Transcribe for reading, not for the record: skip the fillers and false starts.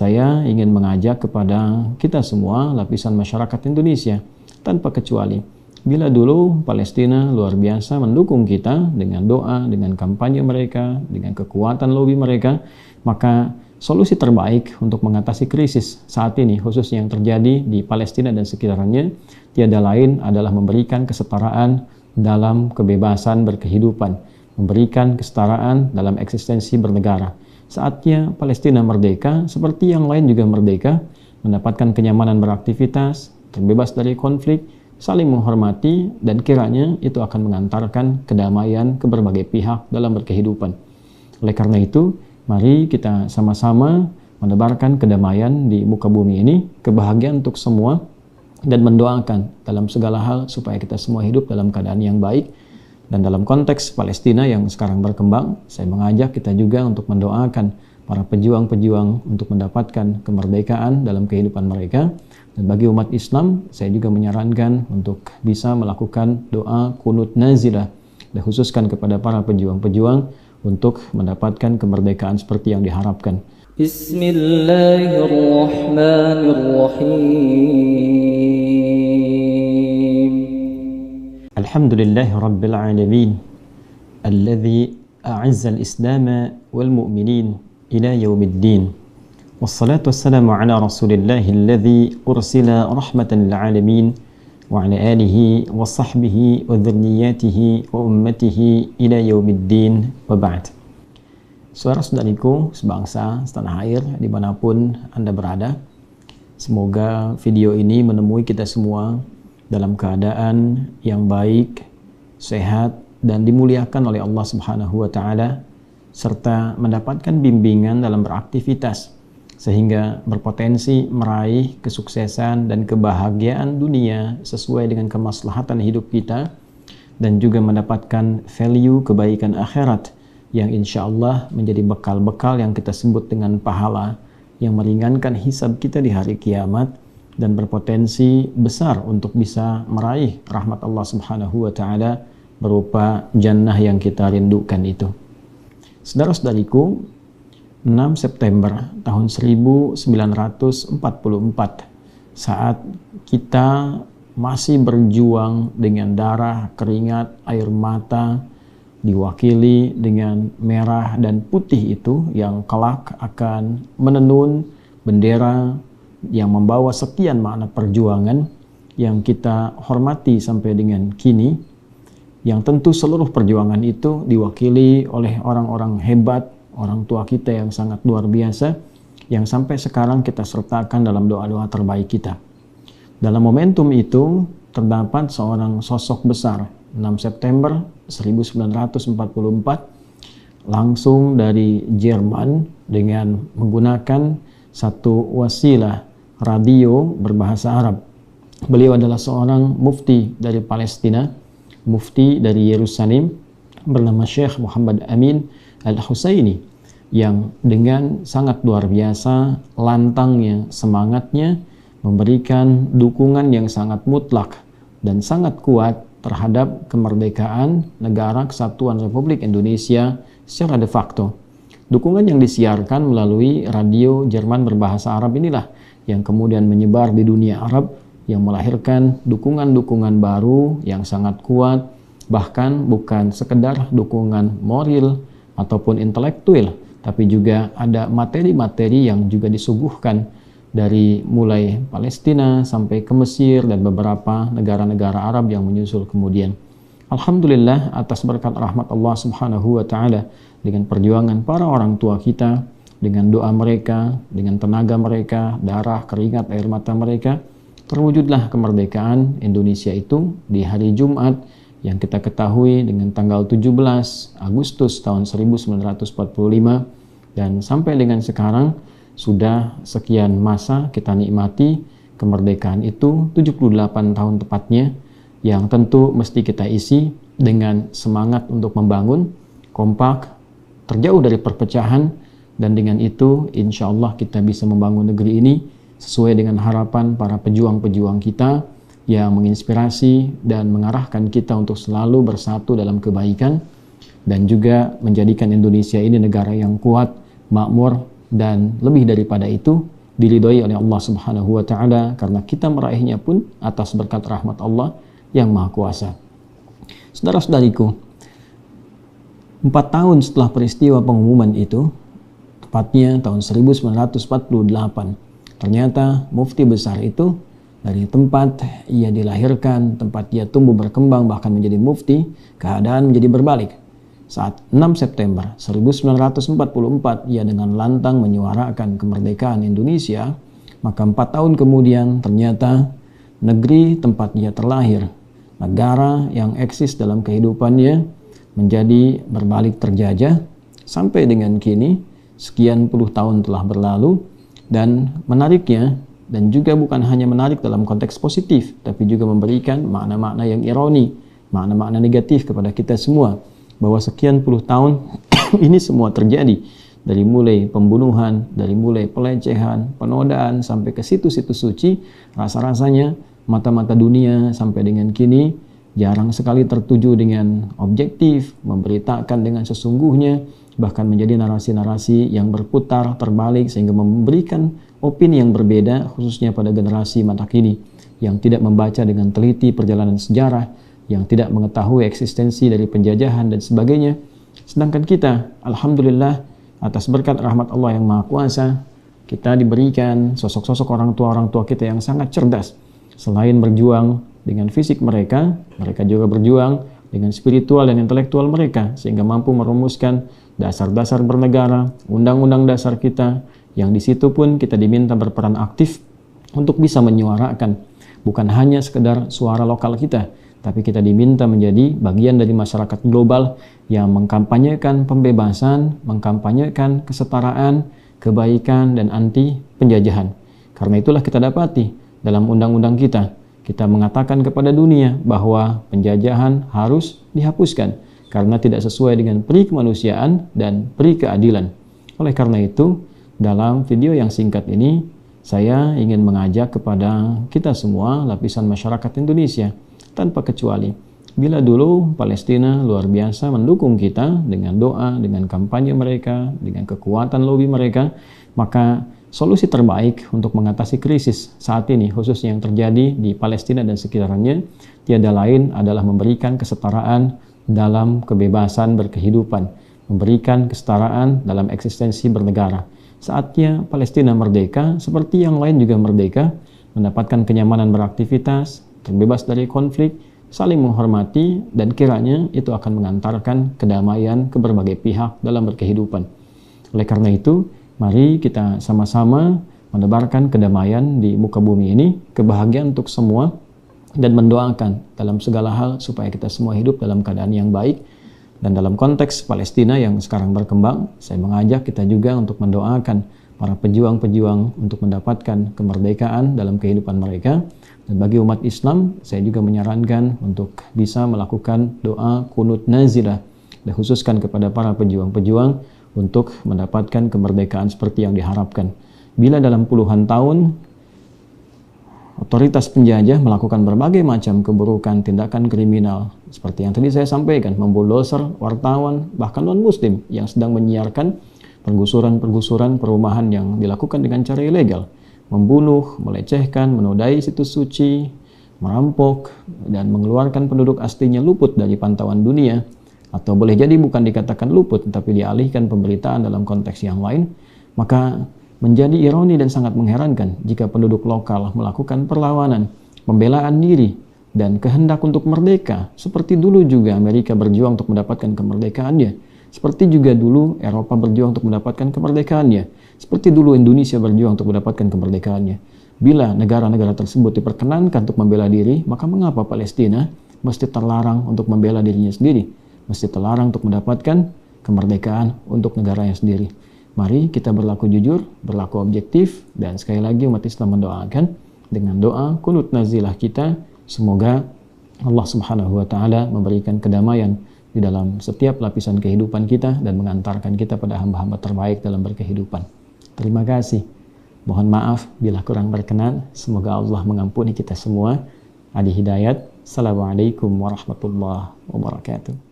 Saya ingin mengajak kepada kita semua lapisan masyarakat Indonesia tanpa kecuali. Bila dulu Palestina luar biasa mendukung kita dengan doa, dengan kampanye mereka, dengan kekuatan lobi mereka, maka solusi terbaik untuk mengatasi krisis saat ini, khususnya yang terjadi di Palestina dan sekitarnya, tiada lain adalah memberikan kesetaraan dalam kebebasan berkehidupan, memberikan kesetaraan dalam eksistensi bernegara. Saatnya Palestina merdeka, seperti yang lain juga merdeka, mendapatkan kenyamanan beraktivitas, terbebas dari konflik, saling menghormati, dan kiranya itu akan mengantarkan kedamaian ke berbagai pihak dalam berkehidupan. Oleh karena itu, mari kita sama-sama menebarkan kedamaian di muka bumi ini, kebahagiaan untuk semua, dan mendoakan dalam segala hal supaya kita semua hidup dalam keadaan yang baik. Dan dalam konteks Palestina yang sekarang berkembang, saya mengajak kita juga untuk mendoakan para pejuang-pejuang untuk mendapatkan kemerdekaan dalam kehidupan mereka. Dan bagi umat Islam, saya juga menyarankan untuk bisa melakukan doa kunut nazilah, dikhususkan kepada para pejuang-pejuang untuk mendapatkan kemerdekaan seperti yang diharapkan. Bismillahirrahmanirrahim. Alhamdulillahi Rabbil Alamin alladhi a'azza al-Islam wal mu'minin ila yaumiddin wassalatu wassalamu ala rasulillahi alladhi ursila rahmatan lil alamin wa ala alihi wa sahbihi wa dhurriyyatihi wa ummatihi ila yaumiddin wa ba'd. Saudara-saudariku sebangsa setanah air dimanapun Anda berada, semoga video ini menemui kita semua dalam keadaan yang baik, sehat, dan dimuliakan oleh Allah Subhanahu wa Ta'ala, serta mendapatkan bimbingan dalam beraktivitas, sehingga berpotensi meraih kesuksesan dan kebahagiaan dunia sesuai dengan kemaslahatan hidup kita, dan juga mendapatkan value kebaikan akhirat yang insya Allah menjadi bekal-bekal yang kita sebut dengan pahala, yang meringankan hisab kita di hari kiamat, dan berpotensi besar untuk bisa meraih rahmat Allah Subhanahu wa Ta'ala berupa jannah yang kita rindukan itu. Saudara-saudariku, 6 September tahun 1944, saat kita masih berjuang dengan darah, keringat, air mata, diwakili dengan merah dan putih itu yang kelak akan menenun bendera yang membawa sekian makna perjuangan yang kita hormati sampai dengan kini, yang tentu seluruh perjuangan itu diwakili oleh orang-orang hebat, orang tua kita yang sangat luar biasa, yang sampai sekarang kita sertakan dalam doa-doa terbaik kita. Dalam momentum itu terdapat seorang sosok besar, 6 September 1944, langsung dari Jerman dengan menggunakan satu wasilah radio berbahasa Arab. Beliau adalah seorang mufti dari Palestina, mufti dari Yerusalem, bernama Syekh Muhammad Amin Al-Husaini, yang dengan sangat luar biasa lantangnya, semangatnya, memberikan dukungan yang sangat mutlak dan sangat kuat terhadap kemerdekaan negara kesatuan Republik Indonesia secara de facto. Dukungan yang disiarkan melalui radio Jerman berbahasa Arab inilah yang kemudian menyebar di dunia Arab, yang melahirkan dukungan-dukungan baru yang sangat kuat, bahkan bukan sekedar dukungan moral ataupun intelektual, tapi juga ada materi-materi yang juga disuguhkan dari mulai Palestina sampai ke Mesir dan beberapa negara-negara Arab yang menyusul kemudian. Alhamdulillah atas berkat rahmat Allah Subhanahu wa Ta'ala, dengan perjuangan para orang tua kita, dengan doa mereka, dengan tenaga mereka, darah, keringat, air mata mereka, terwujudlah kemerdekaan Indonesia itu di hari Jumat yang kita ketahui dengan tanggal 17 Agustus tahun 1945, dan sampai dengan sekarang sudah sekian masa kita nikmati kemerdekaan itu, 78 tahun tepatnya, yang tentu mesti kita isi dengan semangat untuk membangun, kompak, terjauh dari perpecahan. Dan dengan itu insya Allah kita bisa membangun negeri ini sesuai dengan harapan para pejuang-pejuang kita yang menginspirasi dan mengarahkan kita untuk selalu bersatu dalam kebaikan, dan juga menjadikan Indonesia ini negara yang kuat, makmur, dan lebih daripada itu diridhoi oleh Allah Subhanahu wa taala, karena kita meraihnya pun atas berkat rahmat Allah yang Maha Kuasa. Saudara-saudariku, 4 tahun setelah peristiwa pengumuman itu, tepatnya tahun 1948, ternyata mufti besar itu dari tempat ia dilahirkan, tempat ia tumbuh berkembang bahkan menjadi mufti, keadaan menjadi berbalik. Saat 6 September 1944 ia dengan lantang menyuarakan kemerdekaan Indonesia, maka 4 tahun kemudian ternyata negeri tempat ia terlahir, negara yang eksis dalam kehidupannya, menjadi berbalik terjajah sampai dengan kini. Sekian puluh tahun telah berlalu, dan menariknya, dan juga bukan hanya menarik dalam konteks positif, tapi juga memberikan makna-makna yang ironi, makna-makna negatif kepada kita semua, bahwa sekian puluh tahun ini semua terjadi, dari mulai pembunuhan, dari mulai pelecehan, penodaan, sampai ke situs-situs suci. Rasa-rasanya mata-mata dunia sampai dengan kini jarang sekali tertuju dengan objektif, memberitakan dengan sesungguhnya, bahkan menjadi narasi-narasi yang berputar terbalik sehingga memberikan opini yang berbeda, khususnya pada generasi masa kini yang tidak membaca dengan teliti perjalanan sejarah, yang tidak mengetahui eksistensi dari penjajahan dan sebagainya. Sedangkan kita, alhamdulillah, atas berkat rahmat Allah yang Maha Kuasa, kita diberikan sosok-sosok orang tua kita yang sangat cerdas. Selain berjuang dengan fisik mereka, mereka juga berjuang dengan spiritual dan intelektual mereka, sehingga mampu merumuskan dasar-dasar bernegara, undang-undang dasar kita, yang di situ pun kita diminta berperan aktif untuk bisa menyuarakan bukan hanya sekedar suara lokal kita, tapi kita diminta menjadi bagian dari masyarakat global yang mengkampanyekan pembebasan, mengkampanyekan kesetaraan, kebaikan, dan anti penjajahan. Karena itulah kita dapati dalam undang-undang kita, kita mengatakan kepada dunia bahwa penjajahan harus dihapuskan karena tidak sesuai dengan peri kemanusiaan dan peri keadilan. Oleh karena itu, dalam video yang singkat ini, saya ingin mengajak kepada kita semua, lapisan masyarakat Indonesia, tanpa kecuali, bila dulu Palestina luar biasa mendukung kita dengan doa, dengan kampanye mereka, dengan kekuatan lobi mereka, maka solusi terbaik untuk mengatasi krisis saat ini, khususnya yang terjadi di Palestina dan sekitarnya, tiada lain adalah memberikan kesetaraan dalam kebebasan berkehidupan, memberikan kesetaraan dalam eksistensi bernegara. Saatnya Palestina merdeka, seperti yang lain juga merdeka, mendapatkan kenyamanan beraktivitas, terbebas dari konflik, saling menghormati, dan kiranya itu akan mengantarkan kedamaian ke berbagai pihak dalam berkehidupan. Oleh karena itu, mari kita sama-sama menebarkan kedamaian di muka bumi ini, kebahagiaan untuk semua, dan mendoakan dalam segala hal supaya kita semua hidup dalam keadaan yang baik. Dan dalam konteks Palestina yang sekarang berkembang, saya mengajak kita juga untuk mendoakan para pejuang-pejuang untuk mendapatkan kemerdekaan dalam kehidupan mereka. Dan bagi umat Islam, saya juga menyarankan untuk bisa melakukan doa kunut nazilah, dikhususkan kepada para pejuang-pejuang untuk mendapatkan kemerdekaan seperti yang diharapkan. Bila dalam puluhan tahun otoritas penjajah melakukan berbagai macam keburukan, tindakan kriminal, seperti yang tadi saya sampaikan, membuldoser wartawan, bahkan non-muslim yang sedang menyiarkan penggusuran-penggusuran perumahan yang dilakukan dengan cara ilegal, membunuh, melecehkan, menodai situs suci, merampok, dan mengeluarkan penduduk aslinya luput dari pantauan dunia, atau boleh jadi bukan dikatakan luput, tapi dialihkan pemberitaan dalam konteks yang lain, maka menjadi ironi dan sangat mengherankan jika penduduk lokal melakukan perlawanan, pembelaan diri, dan kehendak untuk merdeka, seperti dulu juga Amerika berjuang untuk mendapatkan kemerdekaannya, seperti juga dulu Eropa berjuang untuk mendapatkan kemerdekaannya, seperti dulu Indonesia berjuang untuk mendapatkan kemerdekaannya. Bila negara-negara tersebut diperkenankan untuk membela diri, maka mengapa Palestina mesti terlarang untuk membela dirinya sendiri, mesti terlarang untuk mendapatkan kemerdekaan untuk negaranya sendiri? Mari kita berlaku jujur, berlaku objektif, dan sekali lagi umat Islam mendoakan dengan doa kunut nazilah kita, semoga Allah Subhanahu wa taala memberikan kedamaian di dalam setiap lapisan kehidupan kita dan mengantarkan kita pada hamba-hamba terbaik dalam berkehidupan. Terima kasih. Mohon maaf bila kurang berkenan. Semoga Allah mengampuni kita semua. Adi Hidayat. Assalamualaikum warahmatullahi wabarakatuh.